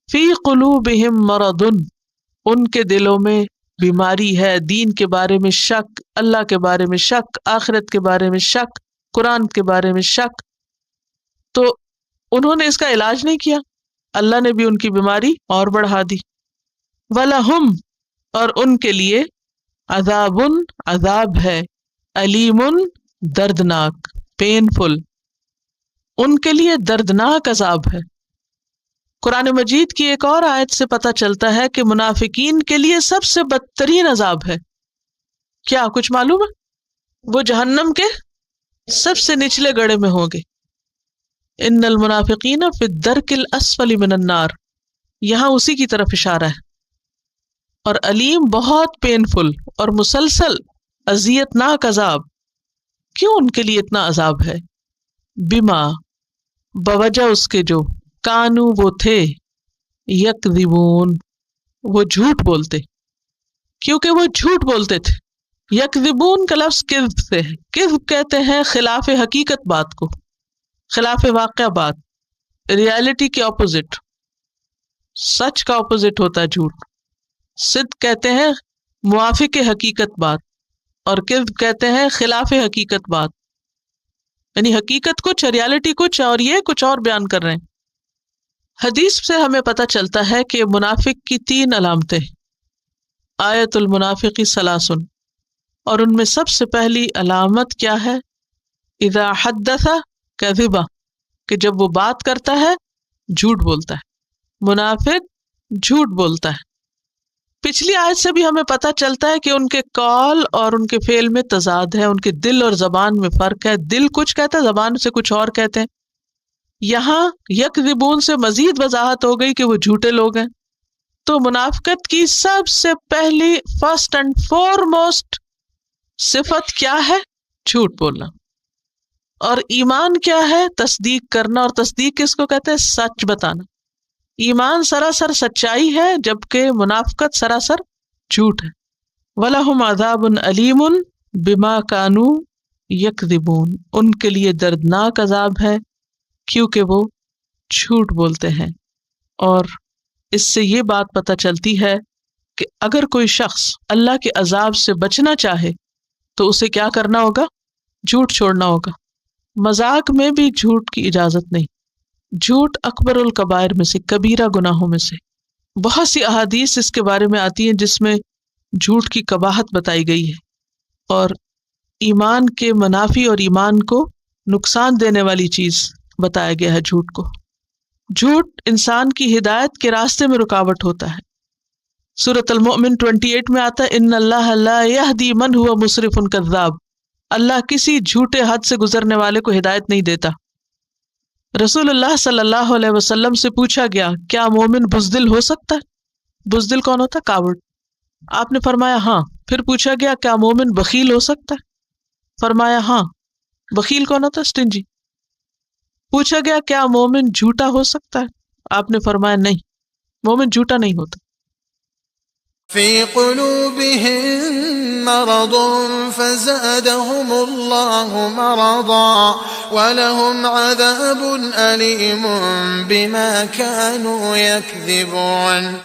فی قلوبہم مرض، ان کے دلوں میں بیماری ہے، دین کے بارے میں شک، اللہ کے بارے میں شک، آخرت کے بارے میں شک، قرآن کے بارے میں شک. تو انہوں نے اس کا علاج نہیں کیا، اللہ نے بھی ان کی بیماری اور بڑھا دی. وَلَهُمْ، اور ان کے لیے عذاب، عذاب ہے، علیم، دردناک، پینفل، ان کے لیے دردناک عذاب ہے. قرآن مجید کی ایک اور آیت سے پتہ چلتا ہے کہ منافقین کے لیے سب سے بدترین عذاب ہے. کیا کچھ معلوم ہے؟ وہ جہنم کے سب سے نچلے گڑھے میں ہوں گے. ان المنافقین فی الدرک الاسفل من النار، یہاں اسی کی طرف اشارہ ہے. اور علیم، بہت پینفل اور مسلسل اذیت ناک عذاب. کیوں ان کے لیے اتنا عذاب ہے؟ بما، بوجہ اس کے جو، کانو وہ تھے، یکذبون وہ جھوٹ بولتے، کیونکہ وہ جھوٹ بولتے تھے. یکذبون کا لفظ کذب سے ہے. کذب کہتے ہیں خلاف حقیقت بات کو، خلاف واقع بات، ریالٹی کے اپوزٹ. سچ کا اپوزٹ ہوتا ہے جھوٹ. صدق کہتے ہیں موافق حقیقت بات، اور کذب کہتے ہیں خلاف حقیقت بات، یعنی حقیقت کچھ، ریالٹی کچھ، اور یہ کچھ اور بیان کر رہے ہیں. حدیث سے ہمیں پتہ چلتا ہے کہ منافق کی 3 علامتیں. آیت المنافق ثلاث، اور ان میں سب سے پہلی علامت کیا ہے؟ اذا حدث کذب، کہ جب وہ بات کرتا ہے جھوٹ بولتا ہے. منافق جھوٹ بولتا ہے. پچھلی آیت سے بھی ہمیں پتہ چلتا ہے کہ ان کے قول اور ان کے فعل میں تضاد ہے، ان کے دل اور زبان میں فرق ہے. دل کچھ کہتا ہے، زبان سے کچھ اور کہتے ہیں. یہاں یکذبون سے مزید وضاحت ہو گئی کہ وہ جھوٹے لوگ ہیں. تو منافقت کی سب سے پہلی، فرسٹ اینڈ فورموسٹ صفت کیا ہے؟ جھوٹ بولنا. اور ایمان کیا ہے؟ تصدیق کرنا. اور تصدیق کس کو کہتے ہیں؟ سچ بتانا. ایمان سراسر سچائی ہے، جبکہ منافقت سراسر جھوٹ ہے. وَلَهُمْ عَذَابٌ عَلِيمٌ بِمَا كَانُوا يَكْذِبُونَ، ان کے لیے دردناک عذاب ہے کیونکہ وہ جھوٹ بولتے ہیں. اور اس سے یہ بات پتہ چلتی ہے کہ اگر کوئی شخص اللہ کے عذاب سے بچنا چاہے تو اسے کیا کرنا ہوگا؟ جھوٹ چھوڑنا ہوگا. مذاق میں بھی جھوٹ کی اجازت نہیں. جھوٹ اکبر الکبائر میں سے، کبیرہ گناہوں میں سے. بہت سی احادیث اس کے بارے میں آتی ہیں جس میں جھوٹ کی قباحت بتائی گئی ہے، اور ایمان کے منافی اور ایمان کو نقصان دینے والی چیز بتایا گیا ہے جھوٹ کو. جھوٹ انسان کی ہدایت کے راستے میں رکاوٹ ہوتا ہے. سورۃ المؤمن 28 میں آتا ہے ان اللہ لا یہدی من هو مسرف کذاب، اللہ کسی جھوٹے حد سے گزرنے والے کو ہدایت نہیں دیتا. رسول اللہ صلی اللہ علیہ وسلم سے پوچھا گیا کیا مومن بزدل ہو سکتا ہے؟ بزدل کون ہوتا ہے؟ کاوڑ. آپ نے فرمایا ہاں. پھر پوچھا گیا کیا مومن بخیل ہو سکتا ہے؟ فرمایا ہاں. بخیل کون ہوتا ہے؟ سٹنجی. پوچھا گیا کیا مومن جھوٹا ہو سکتا ہے؟ آپ نے فرمایا نہیں، مومن جھوٹا نہیں ہوتا. في قلوبهم مرض فزادهم الله مرضا ولهم عذاب أليم بما كانوا يكذبون.